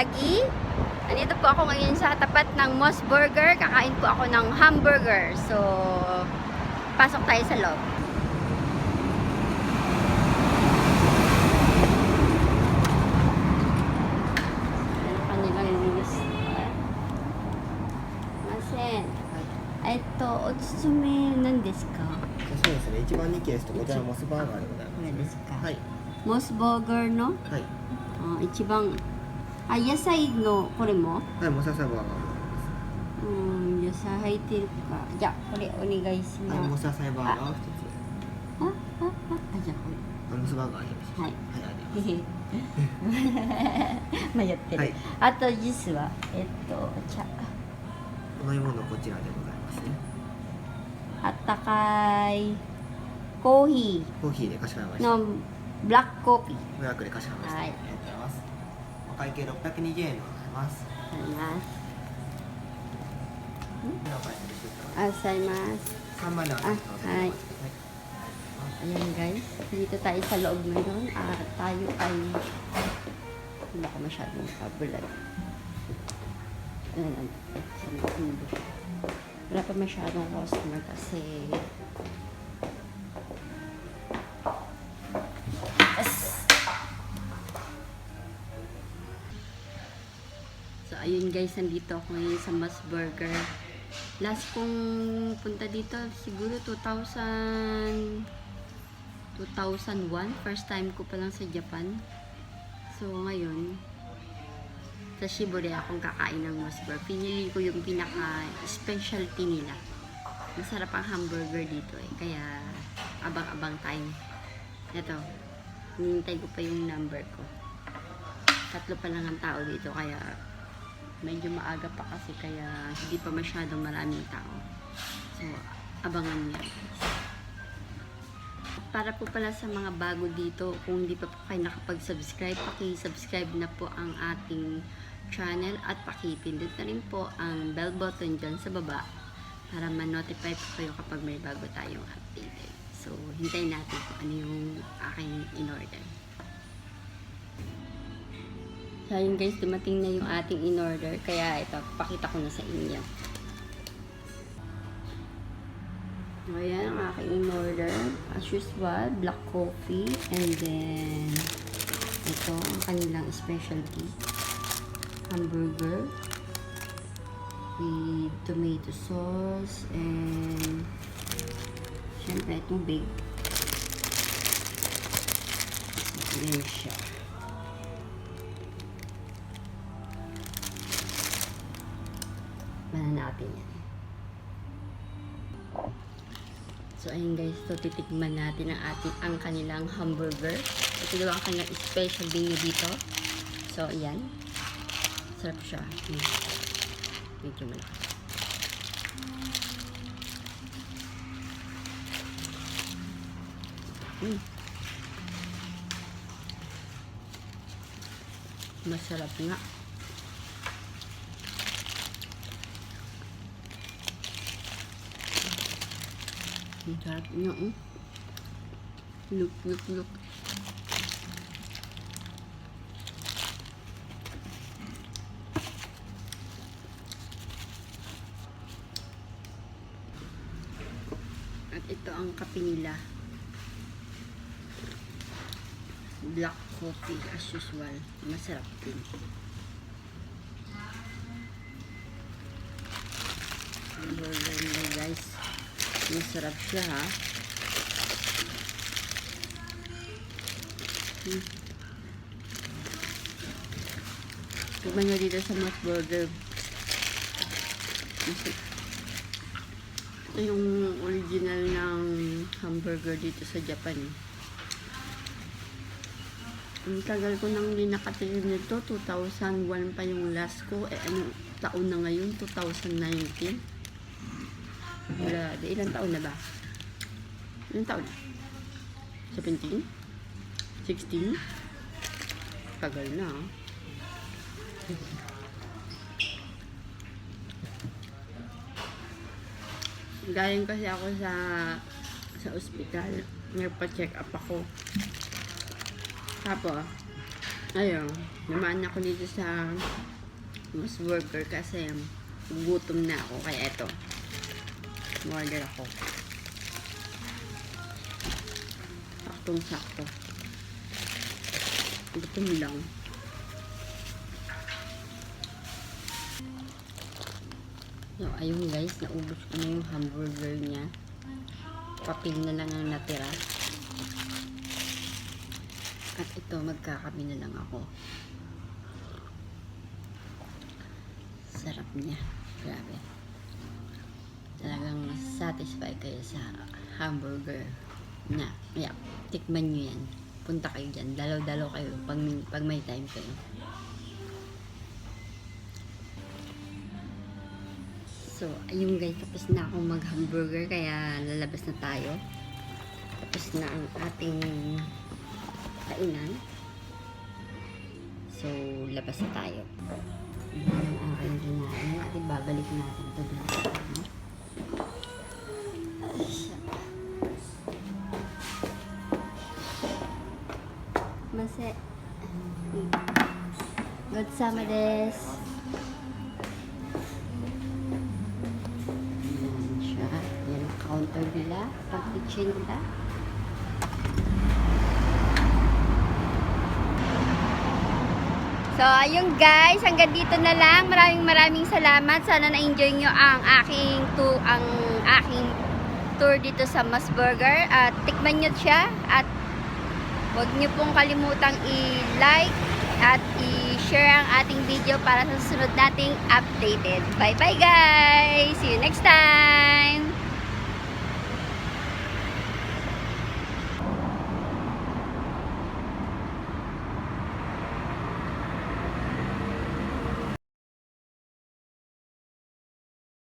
Lagi. Andito po ako ngayon sa tapat ng Moss Burger. Kakain po ako ng hamburger. So, pasok tayo sa loob. Otsume nan desu ka? そうですね、一番人気ですとこちらのモスバーガーでございます、ね。これですか。はい。モスバーガーの、はい。一番野菜のこれも？はい、モス野菜バーガーも野菜入ってるか。じゃあこれお願いします。モス野菜バーガーを一つ。じゃあこれ。モスバーガーにします。はい。はい、迷ってる。はい、あとジュースは茶。飲み物こちらでございますね。あったかいコーヒコーヒーでかしこまりました。ーのブラックコーヒー。ブラックでかしこまりました。はい。ありがとうございます。お会計620円でございます。あります。ではお会計でしてくだあさいます。 3番でお願いします。はい. Ayan guys, dito tayo sa loob ngayon. Tayo ay wala ka masyadong kabulag. Wala pa masyadong customer kasi So ayun guys, nandito ako ngayon sa Moss Burger. Last kong punta dito siguro 2001, first time ko pa lang sa Japan. So ngayon sa Shibure akong kakain ng Moss Burger. Pinili ko yung pinaka specialty nila. Masarap ang hamburger dito eh. Kaya abang-abang time. Ito, hinihintay ko pa yung number ko. 3 pa lang ang tao dito kaya medyo maaga pa kasi kaya hindi pa masyadong maraming tao. So abangan niyo. Para po pala sa mga bago dito, kung hindi pa po kayo nakapag-subscribe, paki-subscribe na po ang ating channel at paki-pindot na rin po ang bell button dyan sa baba para ma-notify po kayo kapag may bago tayong update. So, hintayin natin kung ano yung aking in-order. So, yun guys, dumating na yung ating in-order. Kaya ito, pakita ko na sa inyo. Ayan ang aking in-order. As usual, black coffee. And then, ito ang kanilang specialty. Hamburger. With tomato sauce. And, syempre, tubig. Ayan siya. Banan natin yan. So, ayun guys, so titikman natin ang kanilang hamburger. Ito daw ang kanilang special menu dito. So, ayan. Sarap siya. Medyo malakas. Masarap nga. Ang sarap niya, oh. Look. At ito ang kape nila. Black coffee as usual. Masarap din. Ayan guys. Masarap siya ha. Tignan nyo dito sa Moss Burger. Ito yung original ng hamburger dito sa Japan. Ang tagal ko nang hindi nakatikim nito. 2001 pa yung last ko. Anong taon na ngayon? 2019. Wala, ilang taon na ba? Ilang taon? 17? 16? Tagal na. Galing kasi ako sa ospital. Nagpa-check up ako. Tapos, Ayun, naman ako dito sa mas burger kasi gutom na ako. Kaya eto, order ako. Saktong-sakto. Gutom lang. So, ayun guys, naubos ko na yung hamburger niya. Papil na lang ang natira. At ito, magkakabi na lang ako. Sarap niya. Grabe. Talagang satisfy kayo sa hamburger na. Kaya, tikman nyo yan. Punta kayo dyan. Dalaw-dalaw kayo pag may time kayo. So, ayun guys, tapos na akong mag-hamburger kaya lalabas na tayo. Tapos na ang ating kainan. So, labas na tayo. Ayan ang aking kinain. At ibabalik natin ito dun sa ano. Mase. Godsama desu. Ayan siya. Ayan ang counter nila. Pag-kitchen nila. So, ayun guys, hanggang dito na lang. Maraming salamat. Sana na-enjoy nyo ang aking tour dito sa Mas Burger. At tikman nyo siya. At huwag nyo pong kalimutang i-like at i-share ang ating video para sa susunod nating updated. Bye-bye guys! See you